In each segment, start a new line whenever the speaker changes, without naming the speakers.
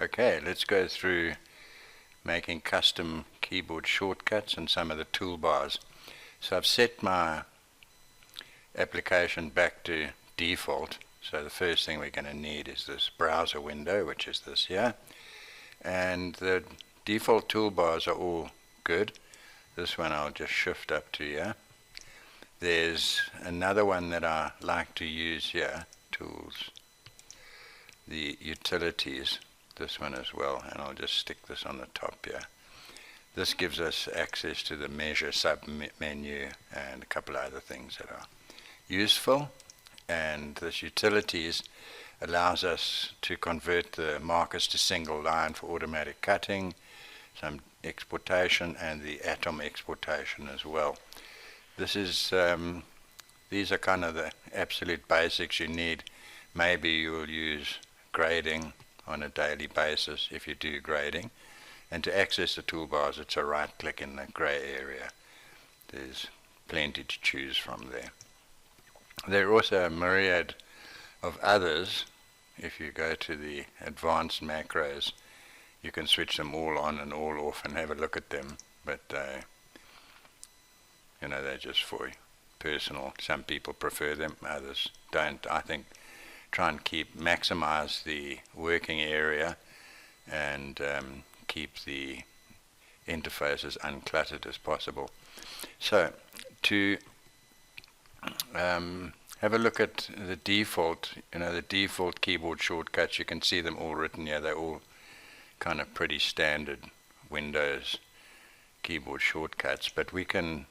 Okay, let's go through making custom keyboard shortcuts and some of the toolbars. So I've set my application back to default. So the first thing we're going to need is this browser window, which is this here. And the default toolbars are all good. This one I'll just shift up to here. There's another one that I like to use here, tools, the utilities, this one as well, and I'll just stick this on the top here. This gives us access to the measure sub-menu and a couple of other things that are useful. And this utilities allows us to convert the markers to single line for automatic cutting, some exportation, and the atom exportation as well. This is these are kind of the absolute basics you need. Maybe you'll use grading on a daily basis if you do grading. And to access the toolbars, it's a right click in the grey area. There's plenty to choose from there. There are also a myriad of others. If you go to the advanced macros, you can switch them all on and all off and have a look at them. But you know, they're just for personal. Some people prefer them, others don't. I think try and maximize the working area and keep the interface as uncluttered as possible. So to have a look at the default, the default keyboard shortcuts, you can see them all written here. They're all kind of pretty standard Windows keyboard shortcuts, but we can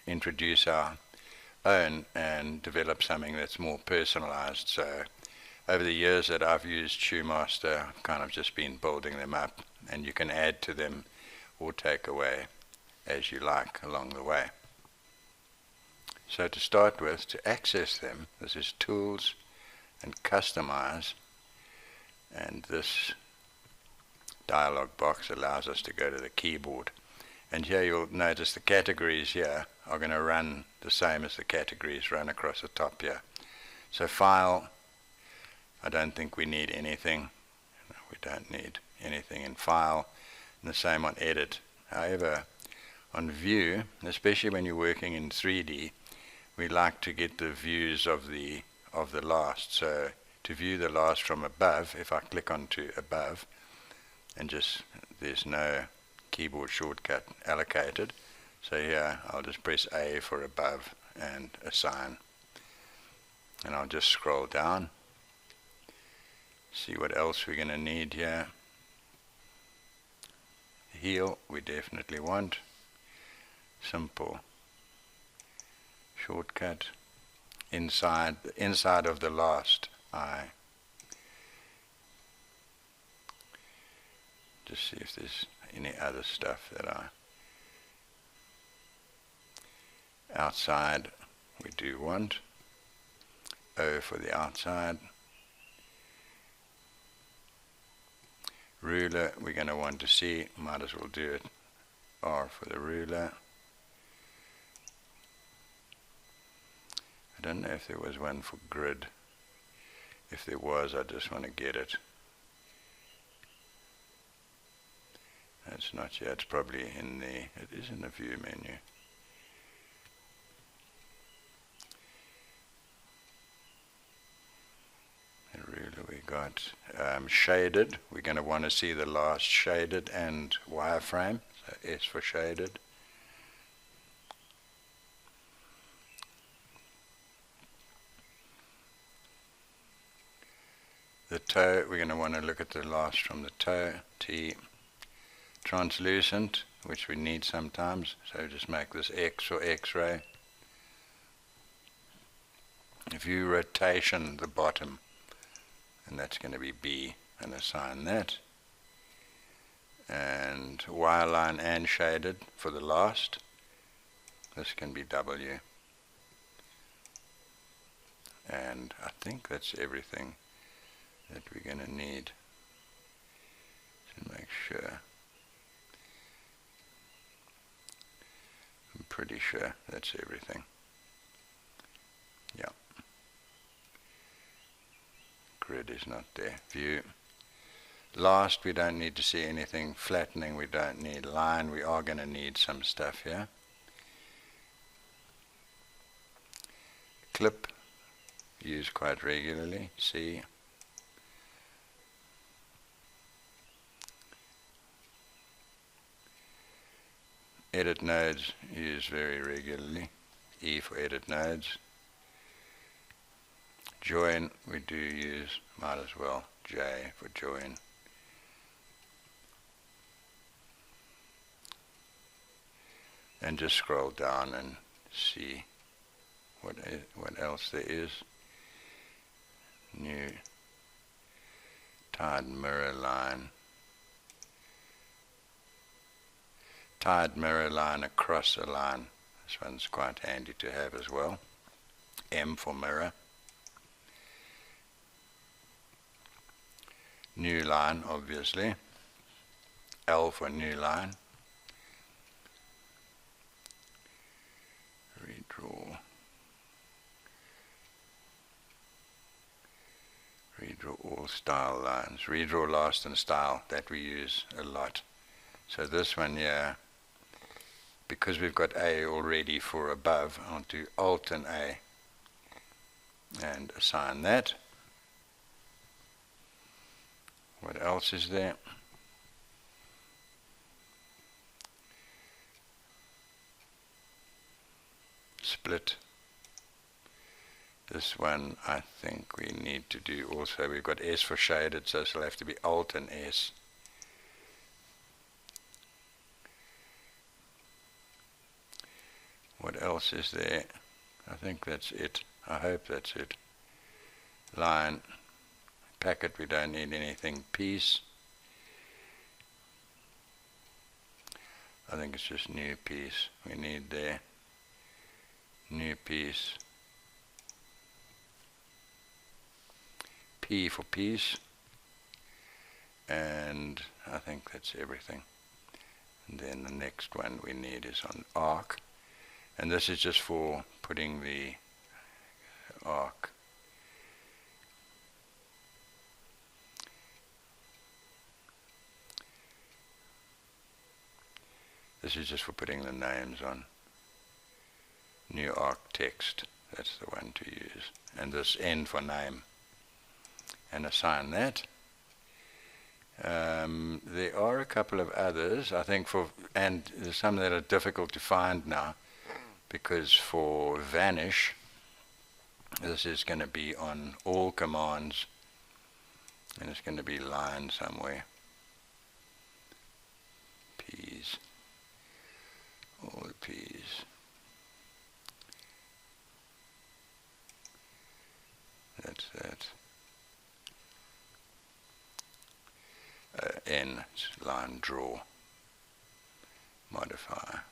introduce our own and develop something that's more personalized. So over the years that I've used Shoemaster, I've kind of just been building them up, and you can add to them or take away as you like along the way. So to start with, to access them, this is Tools and Customize, and this dialog box allows us to go to the keyboard. And here you'll notice the categories here are going to run the same as the categories run across the top here. So File, I don't think we need anything. No, we don't need anything in File. And the same on Edit. However, on View, especially when you're working in 3D, we like to get the views of the last. So to view the last from above, if I click onto above, and there's no keyboard shortcut allocated. So here I'll just press A for above and assign. And I'll just scroll down. See what else we're going to need here. Heal we definitely want. Simple shortcut. Inside of the last I. Just see if there's any other stuff that outside we do want. O for the outside. Ruler we're going to want to see, might as well do it. R for the ruler. I don't know if there was one for grid. If there was, I just want to get it. It's not yet, it's probably it is in the view menu. The ruler we got. Shaded, we're going to want to see the last shaded and wireframe, so S for shaded. The toe, we're going to want to look at the last from the toe, T. Translucent, which we need sometimes, so just make this X or X-ray. View rotation, the bottom, and that's going to be B, and assign that. And wireline and shaded for the last, this can be W. And I think that's everything that we're going to need to make sure. I'm pretty sure that's everything. Yeah. Grid is not there. View. Last, we don't need to see anything. Flattening, we don't need. Line, we are going to need some stuff here. Clip, use quite regularly. See. Edit nodes, use very regularly. E for edit nodes. Join, we do use, might as well. J for join. And just scroll down and see what else there is. New tied mirror line. Tied mirror line across a line. This one's quite handy to have as well. M for mirror. New line, obviously. L for new line. Redraw. Redraw all style lines. Redraw last and style, that we use a lot. So this one here, because we've got A already for above, I'll do Alt and A and assign that. What else is there? Split. This one I think we need to do also. We've got S for shaded, so it'll have to be Alt and S. What else is there? I think that's it. I hope that's it. Line. Packet, we don't need anything. Piece. I think it's just new piece we need there. New piece. P for piece. And I think that's everything. And then the next one we need is on arc. And this is just for putting the arc. This is just for putting the names on. New arc text, that's the one to use. And this N for name. And assign that. There are a couple of others, I think, and there's some that are difficult to find now, because for vanish, this is going to be on all commands, and it's going to be line somewhere. P's. All the P's. That's that. N, it's line draw. Modifier.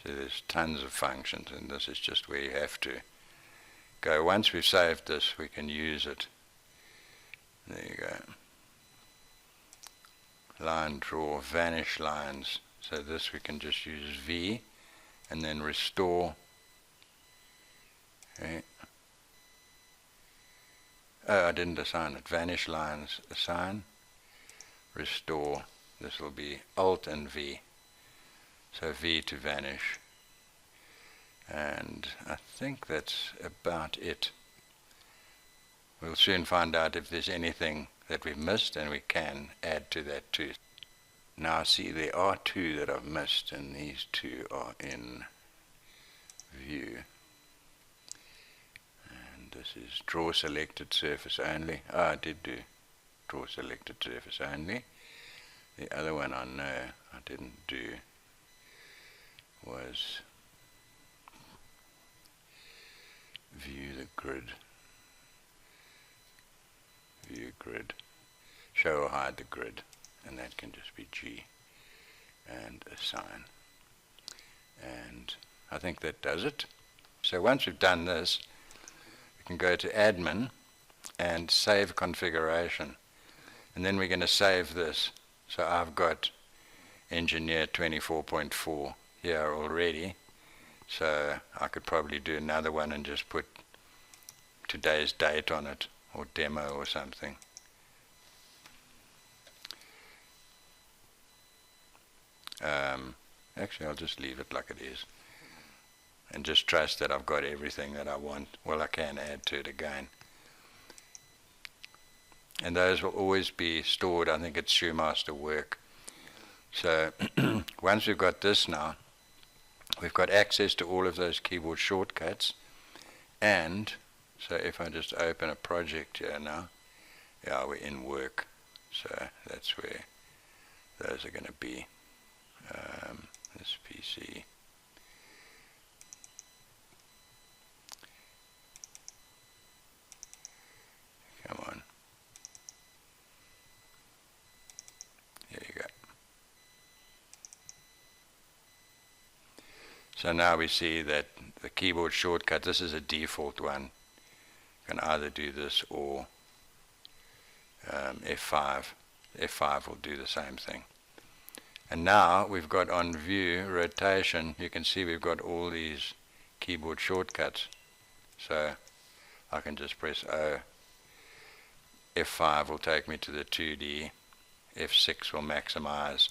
So there's tons of functions, and this is just where you have to go. Once we've saved this, we can use it. There you go. Line draw, vanish lines. So this we can just use V and then restore. Okay. Oh, I didn't assign it. Vanish lines, assign, restore. This will be Alt and V. So V to vanish. And I think that's about it. We'll soon find out if there's anything that we've missed, and we can add to that too. Now see, there are two that I've missed, and these two are in view. And this is draw selected surface only. I did do draw selected surface only. The other one I know I didn't do was view the grid. View grid. Show or hide the grid. And that can just be G. And assign. And I think that does it. So once we've done this, we can go to admin and save configuration. And then we're going to save this. So I've got engineer 24.4 here already. So I could probably do another one and just put today's date on it, or demo or something. Actually, I'll just leave it like it is and just trust that I've got everything that I want. Well, I can add to it again. And those will always be stored. I think it's Shoemaster work. So once we've got this now, we've got access to all of those keyboard shortcuts. And so if I just open a project here now, yeah, we're in work. So that's where those are going to be. This PC. Come on. There you go. So now we see that the keyboard shortcut, this is a default one. You can either do this or F5. F5 will do the same thing. And now we've got on view, rotation, you can see we've got all these keyboard shortcuts. So I can just press O. F5 will take me to the 2D. F6 will maximize.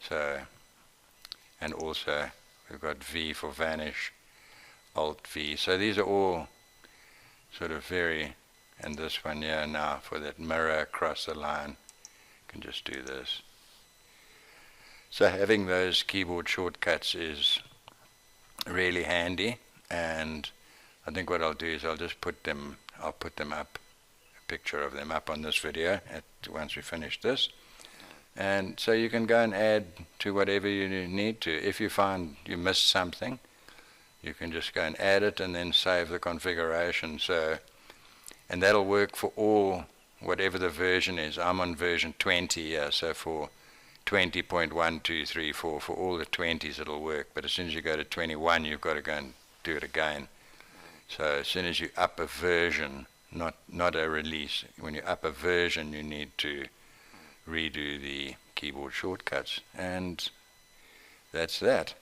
So, and also we've got V for vanish, Alt V. So these are all sort of very, and this one here now for that mirror across the line, you can just do this. So having those keyboard shortcuts is really handy, and I think what I'll do is I'll put them up, a picture of them up on this video once we finish this. And so you can go and add to whatever you need to. If you find you missed something, you can just go and add it and then save the configuration. So, and that'll work for all, whatever the version is. I'm on version 20 here, so for 20.1234, for all the 20s it'll work, but as soon as you go to 21 you've got to go and do it again. So as soon as you up a version, not a release, when you up a version you need to redo the keyboard shortcuts, and that's that.